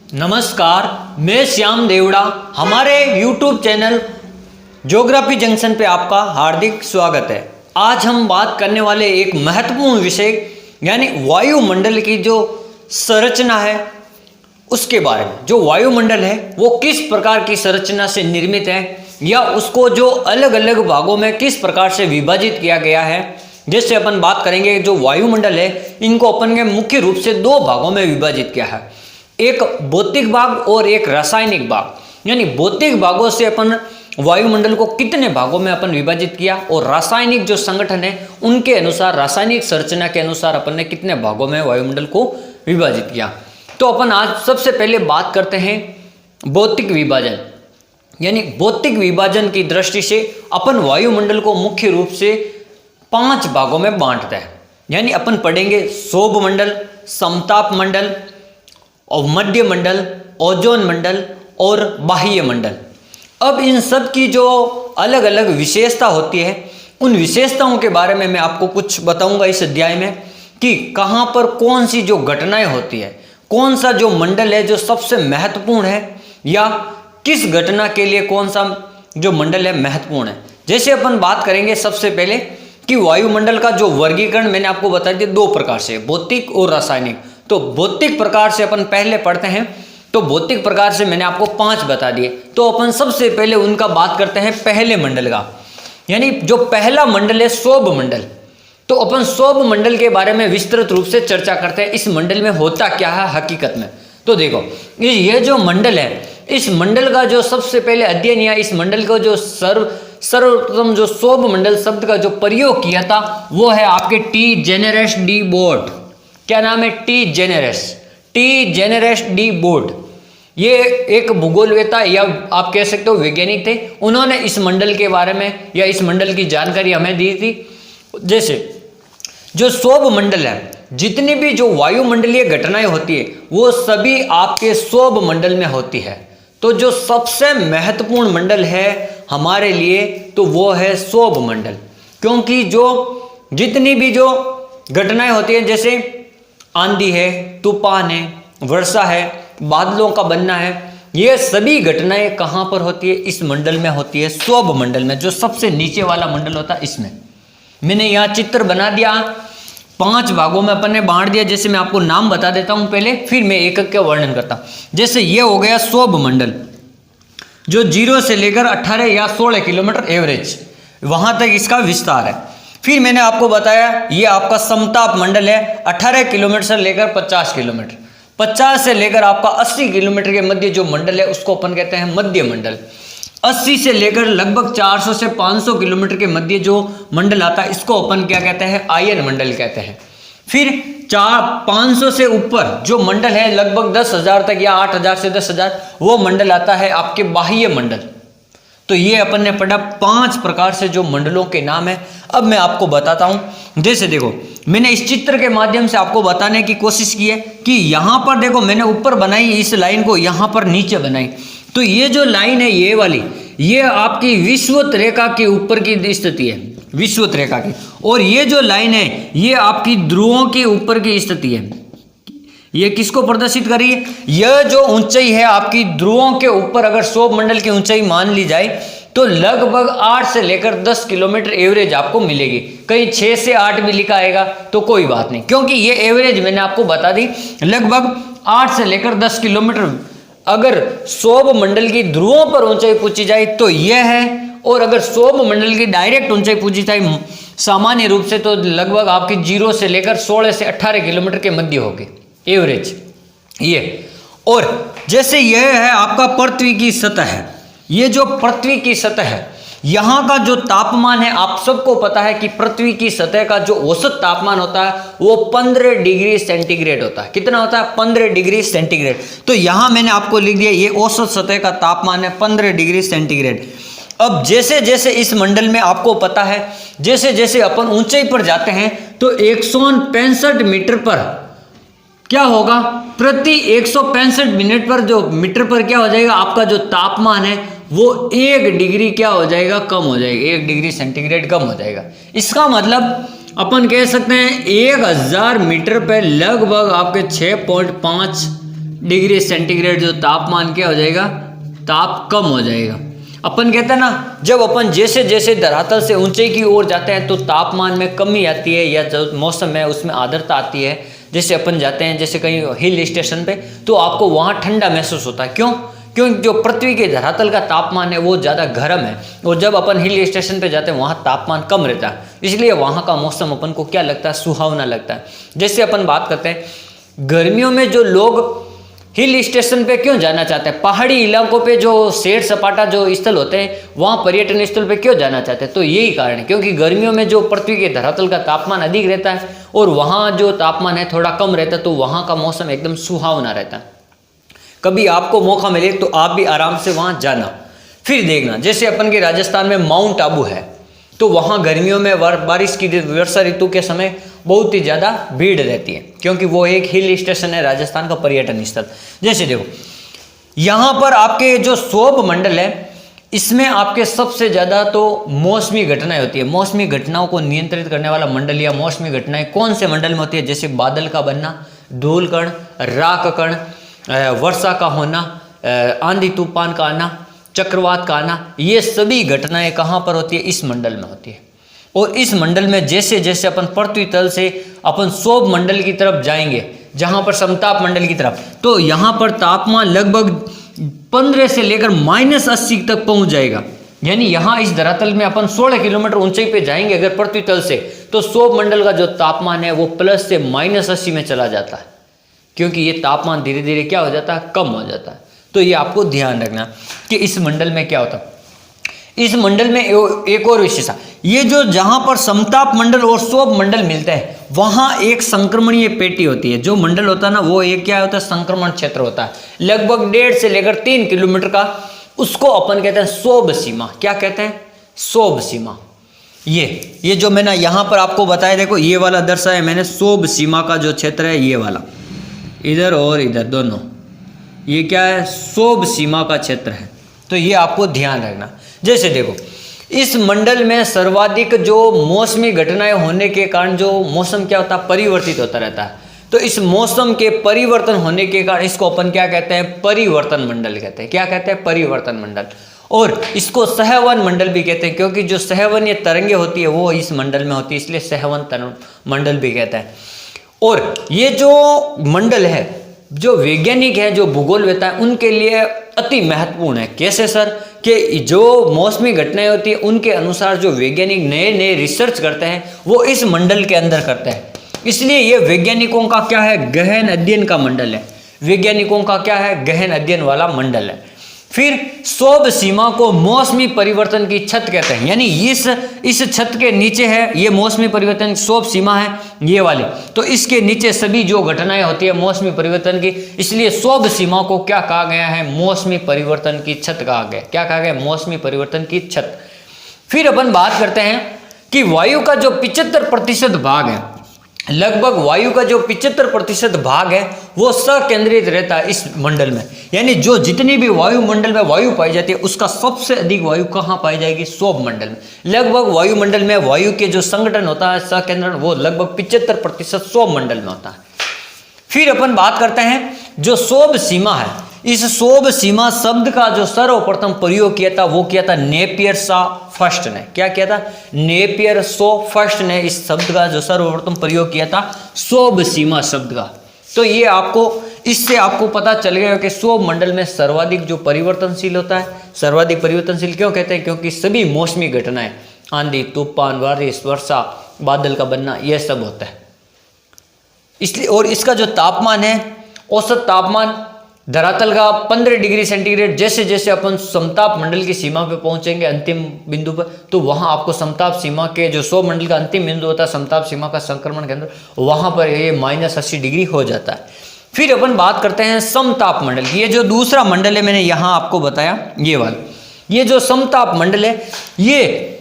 नमस्कार, मैं श्याम देवड़ा। हमारे YouTube चैनल ज्योग्राफी जंक्शन पे आपका हार्दिक स्वागत है। आज हम बात करने वाले एक महत्वपूर्ण विषय यानी वायुमंडल की जो संरचना है उसके बारे में। जो वायुमंडल है वो किस प्रकार की संरचना से निर्मित है या उसको जो अलग अलग भागों में किस प्रकार से विभाजित किया गया है। जैसे अपन बात करेंगे जो वायुमंडल है इनको अपन ने मुख्य रूप से दो भागों में विभाजित किया है, एक भौतिक भाग और एक रासायनिक भाग। यानी भौतिक भागों से अपन वायुमंडल को कितने भागों में अपन विभाजित किया और रासायनिक जो संगठन है उनके अनुसार रासायनिक संरचना के अनुसार अपन ने कितने भागों में वायुमंडल को विभाजित किया। तो अपन आज सबसे पहले बात करते हैं भौतिक विभाजन। यानी भौतिक विभाजन की दृष्टि से अपन वायुमंडल को मुख्य रूप से 5 भागों में बांटते हैं। यानी अपन पढ़ेंगे शोभ मंडल, समताप मंडल और मध्य मंडल, ओजोन मंडल और बाह्य मंडल। अब इन सब की जो अलग अलग विशेषता होती है उन विशेषताओं के बारे में मैं आपको कुछ बताऊंगा इस अध्याय में कि कहाँ पर कौन सी जो घटनाएं होती है, कौन सा जो मंडल है जो सबसे महत्वपूर्ण है या किस घटना के लिए कौन सा जो मंडल है महत्वपूर्ण है। जैसे अपन बात करेंगे सबसे पहले कि वायुमंडल का जो वर्गीकरण मैंने आपको बता दिया 2 प्रकार से, भौतिक और रासायनिक। तो भौतिक प्रकार से अपन पहले पढ़ते हैं। तो भौतिक प्रकार से मैंने आपको 5 बता दिए। तो अपन सबसे पहले उनका बात करते हैं पहले मंडल का। यानी जो पहला मंडल है शोभ मंडल। तो अपन शोभ मंडल के बारे में विस्तृत रूप से चर्चा करते हैं। इस मंडल में होता क्या है हकीकत में। तो देखो ये जो मंडल है इस मंडल का जो सबसे पहले अध्ययन या इस मंडल को जो सर्वप्रथम जो शोभ मंडल शब्द का जो प्रयोग किया था वो है आपके टी जेनेरेस डी बोर्ड। क्या नाम है? टी जेनेरेस डी बोर्ड। ये एक भूगोलवेता या आप कह सकते हो वैज्ञानिक थे। उन्होंने इस मंडल के बारे में या इस मंडल की जानकारी हमें दी थी। जैसे जो शोभ मंडल है, जितनी भी जो वायुमंडलीय घटनाएं होती है वो सभी आपके शोभ मंडल में होती है। तो जो सबसे महत्वपूर्ण मंडल है हमारे लिए तो वो है शोभ मंडल। क्योंकि जो जितनी भी जो घटनाएं होती हैं जैसे आंधी है, तूफान है, वर्षा है, बादलों का बनना है, ये सभी घटनाएं कहाँ पर होती है? इस मंडल में होती है, शोभ मंडल में, जो सबसे नीचे वाला मंडल होता है इसमें। मैंने यहाँ चित्र बना दिया, 5 भागों में अपन ने बांट दिया। जैसे मैं आपको नाम बता देता हूँ पहले, फिर मैं एक एक का वर्णन करता हूँ। जैसे ये हो गया शोभ मंडल जो 0 से लेकर 18 या 16 किलोमीटर एवरेज वहां तक इसका विस्तार है। फिर मैंने आपको बताया ये आपका समताप मंडल है, 18 किलोमीटर से लेकर 50 किलोमीटर, 50 से लेकर आपका 80 किलोमीटर के मध्य जो मंडल है उसको अपन कहते हैं मध्य मंडल। 80 से लेकर लगभग 400 से 500 किलोमीटर के मध्य जो मंडल आता है इसको अपन क्या कहते हैं? आयन मंडल कहते हैं। फिर 500 से ऊपर जो मंडल है लगभग 10,000 तक या 8,000 से 10,000 वो मंडल आता है आपके बाह्य मंडल। तो ये अपन ने पढ़ा 5 प्रकार से जो मंडलों के नाम है। अब मैं आपको बताता हूं। जैसे देखो मैंने इस चित्र के माध्यम से आपको बताने की कोशिश की है कि यहां पर देखो मैंने ऊपर बनाई इस लाइन को, यहां पर नीचे बनाई। तो ये जो लाइन है ये वाली, ये आपकी विषुवत रेखा के ऊपर की स्थिति है, विषुवत रेखा की। और ये जो लाइन है ये आपकी ध्रुवों के ऊपर की स्थिति है। ये किसको प्रदर्शित कर रही है? यह जो ऊंचाई है आपकी ध्रुवों के ऊपर, अगर शोभ मंडल की ऊंचाई मान ली जाए तो लगभग 8 से लेकर 10 किलोमीटर एवरेज आपको मिलेगी। कहीं 6 से 8 भी लिखा आएगा तो कोई बात नहीं, क्योंकि ये एवरेज मैंने आपको बता दी लगभग 8 से लेकर 10 किलोमीटर। अगर शोभ मंडल की ध्रुवों पर ऊंचाई पूछी जाए तो यह है, और अगर शोभ मंडल की डायरेक्ट ऊंचाई पूछी जाए सामान्य रूप से तो लगभग आपकी 0 से लेकर 16 से 18 किलोमीटर के मध्य होगी एवरेज ये। और जैसे यह है आपका पृथ्वी की सतह है, ये जो पृथ्वी की सतह है यहाँ का जो तापमान है आप सबको पता है कि पृथ्वी की सतह का जो औसत तापमान होता है वो 15 डिग्री सेंटीग्रेड होता है। कितना होता है? 15 डिग्री सेंटीग्रेड। तो यहाँ मैंने आपको लिख दिया ये औसत सतह का तापमान है 15 डिग्री सेंटीग्रेड। अब जैसे जैसे इस मंडल में आपको पता है जैसे जैसे अपन ऊंचाई पर जाते हैं तो 165 मीटर पर क्या होगा? प्रति 165 मिनट पर जो मीटर पर क्या हो जाएगा? आपका जो तापमान है वो 1 डिग्री क्या हो जाएगा? कम हो जाएगा, 1 डिग्री सेंटीग्रेड कम हो जाएगा। इसका मतलब अपन कह सकते हैं 1000 मीटर पर लगभग आपके 6.5 डिग्री सेंटीग्रेड जो तापमान क्या हो जाएगा, ताप कम हो जाएगा। अपन कहते हैं ना, जब अपन जैसे जैसे धरातल से ऊंचाई की ओर जाते हैं तो तापमान में कमी आती है, या जो मौसम है उसमें आर्द्रता आती है। जैसे अपन जाते हैं जैसे कहीं हिल स्टेशन पे, तो आपको वहाँ ठंडा महसूस होता है। क्यों? क्योंकि जो पृथ्वी के धरातल का तापमान है वो ज़्यादा गर्म है, और जब अपन हिल स्टेशन पे जाते हैं वहाँ तापमान कम रहता है, इसलिए वहाँ का मौसम अपन को क्या लगता है, सुहावना लगता है। जैसे अपन बात करते हैं गर्मियों में जो लोग हिल स्टेशन पे क्यों जाना चाहते हैं, पहाड़ी इलाकों पे जो सैर सपाटा जो स्थल होते हैं वहाँ पर्यटन स्थल पे क्यों जाना चाहते हैं, तो यही कारण है, क्योंकि गर्मियों में जो पृथ्वी के धरातल का तापमान अधिक रहता है और वहाँ जो तापमान है थोड़ा कम रहता है, तो वहाँ का मौसम एकदम सुहावना रहता है। कभी आपको मौका मिले तो आप भी आराम से वहाँ जाना, फिर देखना। जैसे अपन के राजस्थान में माउंट आबू है, तो वहाँ गर्मियों में बारिश की वर्षा ऋतु के समय बहुत ही ज़्यादा भीड़ रहती है, क्योंकि वो एक हिल स्टेशन है, राजस्थान का पर्यटन स्थल। जैसे देखो यहाँ पर आपके जो सौभ मंडल है, इसमें आपके सबसे ज़्यादा तो मौसमी घटनाएं होती है। मौसमी घटनाओं को नियंत्रित करने वाला मंडल या मौसमी घटनाएं कौन से मंडल में होती है? जैसे बादल का बनना, धूलकण, राख कण, वर्षा का होना, आंधी तूफान का आना, चक्रवात का आना, ये सभी घटनाएं कहाँ पर होती है? इस मंडल में होती है। और इस मंडल में जैसे जैसे अपन पृथ्वी तल से अपन सौभ मंडल की तरफ जाएंगे, जहाँ पर समताप मंडल की तरफ, तो यहाँ पर तापमान लगभग 15 से लेकर -80 तक पहुँच जाएगा। यानी यहाँ इस धरातल में अपन 16 किलोमीटर ऊंचाई पे जाएंगे अगर पृथ्वी तल से, तो सौभ मंडल का जो तापमान है वो प्लस से -80 में चला जाता है, क्योंकि ये तापमान धीरे धीरे क्या हो जाता है, कम हो जाता है। तो ये आपको ध्यान रखना कि इस मंडल में क्या होता है। इस मंडल में एक और विशेषता, ये जो जहां पर समताप मंडल और सौभ मंडल मिलते हैं वहां एक संक्रमणीय पेटी होती है। जो मंडल होता है ना, वो एक क्या होता है, संक्रमण क्षेत्र होता है, लगभग 1.5 से लेकर 3 किलोमीटर का। उसको अपन कहते हैं सौभ सीमा। क्या कहते हैं? सौभ सीमा। ये जो मैंने यहाँ पर आपको बताया, देखो ये वाला दर्शाया मैंने, सौभ सीमा का जो क्षेत्र है ये वाला, इधर और इधर दोनों, ये क्या है, सौभ सीमा का क्षेत्र है। तो ये आपको ध्यान रखना। जैसे देखो इस मंडल में सर्वाधिक जो मौसमी घटनाएं होने के कारण जो मौसम क्या होता है, परिवर्तित होता रहता है। तो इस मौसम के परिवर्तन होने के कारण इसको अपन क्या कहते हैं, परिवर्तन मंडल कहते हैं। क्या कहते हैं? परिवर्तन मंडल। और इसको सहवन मंडल भी कहते हैं, क्योंकि जो सहवनीय तरंगे होती है वो इस मंडल में होती है, इसलिए सहवन मंडल भी कहते हैं। और ये जो मंडल है, जो वैज्ञानिक है, जो भूगोल वेता है, उनके लिए अति महत्वपूर्ण है। कैसे सर? कि जो मौसमी घटनाएं होती है उनके अनुसार जो वैज्ञानिक नए नए रिसर्च करते हैं वो इस मंडल के अंदर करते हैं, इसलिए ये वैज्ञानिकों का क्या है, गहन अध्ययन का मंडल है। वैज्ञानिकों का क्या है, गहन अध्ययन वाला मंडल है। फिर सौभ सीमा को मौसमी परिवर्तन की छत कहते हैं, यानी इस छत के नीचे है ये मौसमी परिवर्तन सौभ सीमा है, ये वाले, तो इसके नीचे सभी जो घटनाएं होती है मौसमी परिवर्तन की, इसलिए सौभ सीमा को क्या कहा गया है, मौसमी परिवर्तन की छत कहा गया। क्या कहा गया? मौसमी परिवर्तन की छत। फिर अपन बात करते हैं कि वायु का जो 75% भाग है, लगभग वायु का जो 75% भाग है वो सकेंद्रित रहता है इस मंडल में। यानी जो जितनी भी वायुमंडल में वायु पाई जाती है उसका सबसे अधिक वायु कहाँ पाई जाएगी? सौभ मंडल में। लगभग वायुमंडल में वायु के जो संगठन होता है सकेंद्रण, वो लगभग 75% सौभ मंडल में होता है। फिर अपन बात करते हैं जो सौभ सीमा है, इस सौभ सीमा शब्द का जो सर्वप्रथम प्रयोग किया था वो किया था नेपियर शॉ फर्स्ट ने। क्या किया था? नेपियर शॉ फर्स्ट ने इस शब्द का जो सर्वप्रथम प्रयोग किया था सौभ सीमा शब्द का। तो ये आपको, इससे आपको पता चल गया कि सौभ मंडल में सर्वाधिक जो परिवर्तनशील होता है, सर्वाधिक परिवर्तनशील क्यों कहते हैं? क्योंकि सभी मौसमी घटनाएं, आंधी तूफान, बारिश, वर्षा, बादल का बनना, यह सब होता है इसलिए। और इसका जो तापमान है, औसत तापमान धरातल का 15 डिग्री सेंटीग्रेड। जैसे जैसे अपन समताप मंडल की सीमा पे पहुंचेंगे अंतिम बिंदु पर, तो वहां आपको समताप सीमा के जो सौभ मंडल का अंतिम बिंदु होता है समताप सीमा का संक्रमण के अंदर, वहां पर ये -80 डिग्री हो जाता है। फिर अपन बात करते हैं समताप मंडल की। ये जो दूसरा मंडल है मैंने यहाँ आपको बताया, ये वाला, ये जो समताप मंडल है, ये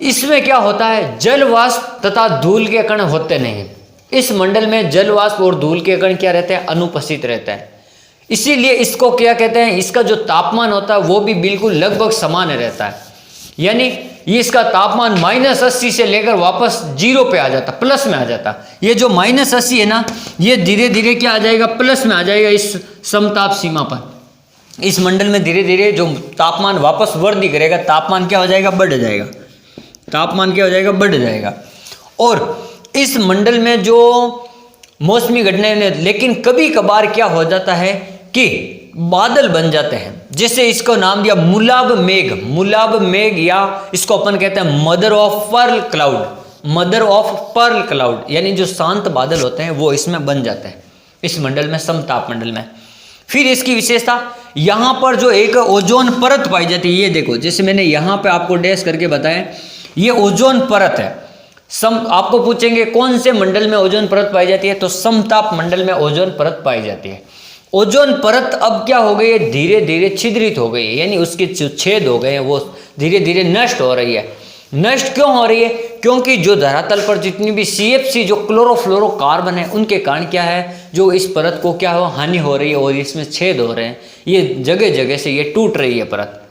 इसमें क्या होता है, जलवाष्प तथा धूल के कण होते नहीं हैं। इस मंडल में जलवाष्प और धूल के कण क्या रहते हैं? अनुपस्थित रहते हैं। इसीलिए इसको क्या कहते हैं, इसका जो तापमान होता है वो भी बिल्कुल लगभग समान रहता है। यानी ये इसका तापमान -80 से लेकर वापस 0 पे आ जाता, प्लस में आ जाता। ये जो -80 है ना, ये धीरे धीरे क्या आ जाएगा, प्लस में आ जाएगा इस समताप सीमा पर। इस मंडल में धीरे धीरे जो तापमान वापस वृद्धि करेगा, तापमान क्या हो जाएगा, बढ़ जाएगा। तापमान क्या हो जाएगा, बढ़ जाएगा। और इस मंडल में जो मौसमी घटनाएं, लेकिन कभी कभार क्या हो जाता है कि बादल बन जाते हैं। जैसे इसको नाम दिया मुलाब मेघ, मुलाब मेघ, या इसको अपन कहते हैं mother of pearl cloud, mother of pearl cloud, यानी जो शांत बादल होते हैं वो इसमें बन जाते हैं, इस मंडल में, समताप मंडल में। फिर इसकी विशेषता, यहाँ पर जो एक ओजोन परत पाई जाती है, ये देखो, जैसे मैंने यहाँ पे आपको डैश करके बताया, ये ओजोन परत है। आपको पूछेंगे कौन से मंडल में ओजोन परत पाई जाती है, तो समताप मंडल में ओजोन परत पाई जाती है। ओजोन परत अब क्या हो गई है, धीरे धीरे छिद्रित हो गई है, यानी उसके जो छेद हो गए हैं वो धीरे धीरे नष्ट हो रही है। नष्ट क्यों हो रही है, क्योंकि जो धरातल पर जितनी भी CFC जो क्लोरोफ्लोरोकार्बन है, उनके कारण क्या है, जो इस परत को क्या हो, हानि हो रही है और इसमें छेद हो रहे हैं, ये जगह जगह से ये टूट रही है परत।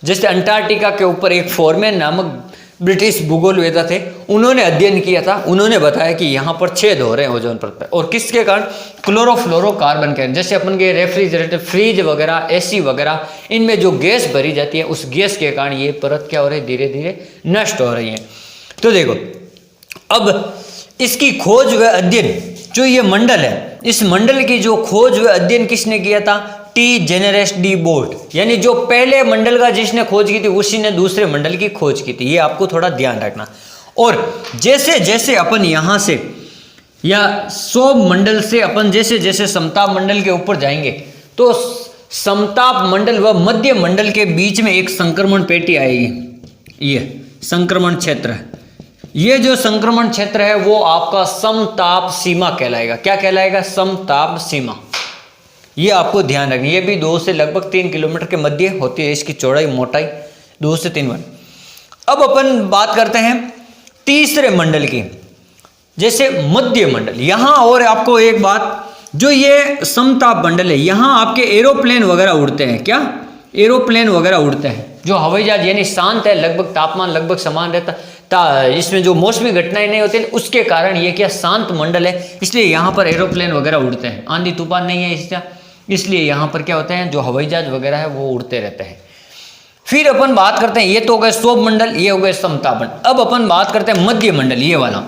जैसे अंटार्कटिका के ऊपर एक फोरमैन नामक ब्रिटिश भूगोलवेत्ता थे, उन्होंने अध्ययन किया था, उन्होंने बताया कि यहाँ पर छेद हो रहे हैं ओजोन परत पर, और किसके कारण, क्लोरोफ्लोरोकार्बन के। जैसे अपन के रेफ्रिजरेटर, फ्रिज वगैरह, AC वगैरह, इनमें जो गैस भरी जाती है, उस गैस के कारण ये परत क्या हो रही है, धीरे धीरे नष्ट हो रही है। तो देखो, अब इसकी खोज व अध्ययन, जो ये मंडल है, इस मंडल की जो खोज व अध्ययन किसने किया था, T. जेनेरेस डी बोल्ट, यानी जो पहले मंडल का जिसने खोज की थी, उसी ने दूसरे मंडल की खोज की थी। ये आपको थोड़ा ध्यान रखना। और जैसे जैसे अपन यहाँ से या सोम मंडल से अपन जैसे जैसे समताप मंडल के ऊपर जाएंगे, तो समताप मंडल व मध्य मंडल के बीच में एक संक्रमण पेटी आएगी, ये संक्रमण क्षेत्र है। ये जो संक्रमण क्षेत्र है वो आपका समताप सीमा कहलाएगा। क्या कहलाएगा, समताप सीमा। ये आपको ध्यान रखना। ये भी 2 से लगभग 3 किलोमीटर के मध्य होती है, इसकी चौड़ाई मोटाई 2 से 3 मीटर। अब अपन बात करते हैं तीसरे मंडल की, जैसे मध्य मंडल। यहाँ और आपको एक बात, जो ये समताप मंडल है, यहाँ आपके एरोप्लेन वगैरह उड़ते हैं। क्या, एरोप्लेन वगैरह उड़ते हैं, जो हवाई जहाज, यानी शांत है, लगभग तापमान लगभग समान रहता, इसमें जो मौसमी घटनाएं नहीं होती, उसके कारण ये क्या, शांत मंडल है, इसलिए यहाँ पर एरोप्लेन वगैरह उड़ते हैं। आंधी तूफान नहीं है, इसलिए यहाँ पर क्या होते हैं, जो हवाई जहाज वगैरह है वो उड़ते रहते हैं। फिर अपन बात करते हैं, ये तो हो गए शोभ मंडल, ये हो गए समताप मंडल। अब अपन बात करते हैं मध्य मंडल, ये वाला।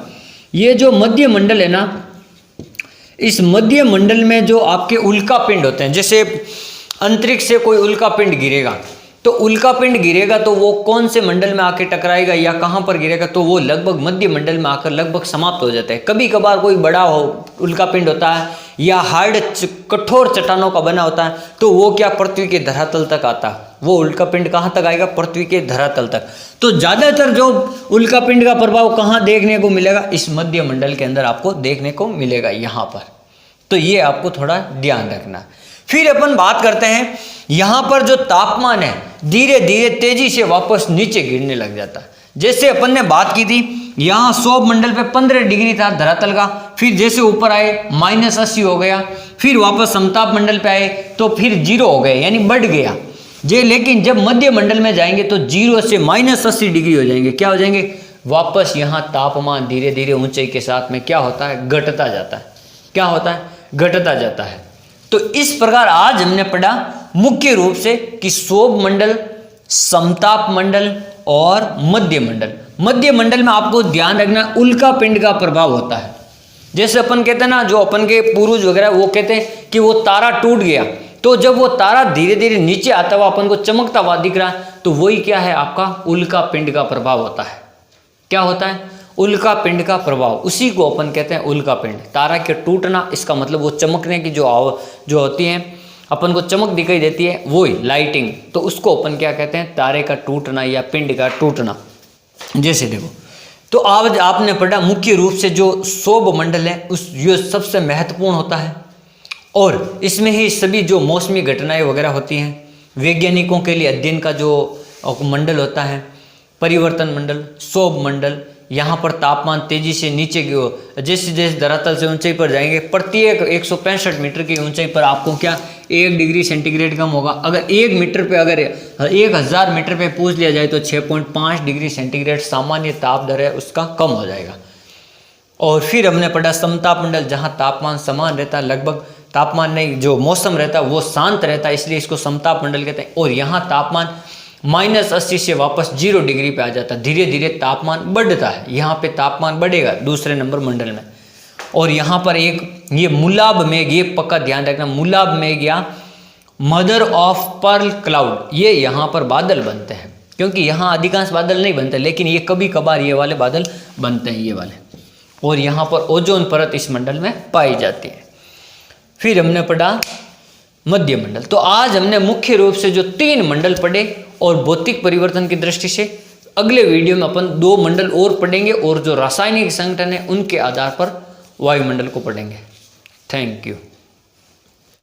ये जो मध्य मंडल है ना, इस मध्य मंडल में जो आपके उल्का पिंड होते हैं, जैसे अंतरिक्ष से कोई उल्का पिंड गिरेगा, तो उल्का पिंड गिरेगा तो वो कौन से मंडल में आके टकराएगा या कहाँ पर गिरेगा, तो वो लगभग मध्य मंडल में आकर लगभग समाप्त हो जाता है। कभी कभार कोई बड़ा उल्का पिंड होता है या हार्ड कठोर चट्टानों का बना होता है, तो वो क्या, पृथ्वी के धरातल तक आता है। वो उल्का पिंड कहाँ तक आएगा, पृथ्वी के धरातल तक। तो ज़्यादातर जो उल्का पिंड का प्रभाव कहाँ देखने को मिलेगा, इस मध्य मंडल के अंदर आपको देखने को मिलेगा, यहाँ पर। तो ये आपको थोड़ा ध्यान रखना। फिर अपन बात करते हैं, यहाँ पर जो तापमान है धीरे धीरे तेजी से वापस नीचे गिरने लग जाता है। जैसे अपन ने बात की थी, यहाँ शोभ मंडल पे 15 डिग्री था धरातल का, फिर जैसे ऊपर आए -80 हो गया, फिर वापस समताप मंडल पे आए तो फिर 0 हो गए, यानी बढ़ गया जे। लेकिन जब मध्य मंडल में जाएंगे तो 0 से -80 डिग्री हो जाएंगे। क्या हो जाएंगे, वापस यहाँ तापमान धीरे धीरे ऊंचाई के साथ में क्या होता है, घटता जाता है। क्या होता है, घटता जाता है। तो इस प्रकार आज हमने पढ़ा मुख्य रूप से कि शोभ मंडल, समताप मंडल और मध्य मंडल। मध्य मंडल में आपको ध्यान रखना उल्का पिंड का प्रभाव होता है। जैसे अपन कहते हैं ना, जो अपन के पूर्वज वगैरह वो कहते हैं कि वो तारा टूट गया, तो जब वो तारा धीरे धीरे नीचे आता हुआ अपन को चमकता हुआ दिख रहा है, तो वही क्या है, आपका उल्का पिंड का प्रभाव होता है। क्या होता है, उल्का पिंड का प्रभाव, उसी को अपन कहते हैं उल्का पिंड। तारा के टूटना, इसका मतलब वो चमकने की जो होती है, अपन को चमक दिखाई देती है, वही लाइटिंग, तो उसको अपन क्या कहते हैं, तारे का टूटना या पिंड का टूटना। जैसे देखो, तो आज आपने पढ़ा मुख्य रूप से जो शोभ मंडल है उस ये सबसे महत्वपूर्ण होता है, और इसमें ही सभी जो मौसमी घटनाएं वगैरह होती हैं, वैज्ञानिकों के लिए अध्ययन का जो मंडल होता है, परिवर्तन मंडल, शोभ मंडल। यहाँ पर तापमान तेजी से नीचे जैसे जैसे धरातल से ऊंचाई पर जाएंगे, प्रत्येक 165 मीटर की ऊंचाई पर आपको क्या 1 डिग्री सेंटीग्रेड कम होगा। अगर 1 मीटर पे, अगर 1000 मीटर पे पूछ लिया जाए तो 6.5 डिग्री सेंटीग्रेड सामान्य ताप दर है उसका कम हो जाएगा। और फिर हमने पढ़ा समताप मंडल, जहाँ तापमान समान रहता है, लगभग तापमान नहीं, जो मौसम रहता है वो शांत रहता है, इसलिए इसको समताप मंडल कहते हैं। और यहाँ तापमान -80 से वापस 0 डिग्री पे आ जाता है, धीरे धीरे तापमान बढ़ता है, यहाँ पे तापमान बढ़ेगा दूसरे नंबर मंडल में। और यहाँ पर एक ये मुलाब मेघ, ये पक्का ध्यान रखना, मुलाब मेघ या मदर ऑफ पर्ल क्लाउड, ये यहाँ पर बादल बनते हैं, क्योंकि यहाँ अधिकांश बादल नहीं बनते, लेकिन ये कभी कभार ये वाले बादल बनते हैं, ये वाले। और यहाँ पर ओजोन परत इस मंडल में पाई जाती है। फिर हमने पढ़ा मध्य मंडल। तो आज हमने मुख्य रूप से जो 3 मंडल पढ़े और भौतिक परिवर्तन की दृष्टि से, अगले वीडियो में अपन 2 मंडल और पढ़ेंगे और जो रासायनिक संगठन है उनके आधार पर वायुमंडल को पढ़ेंगे। Thank you.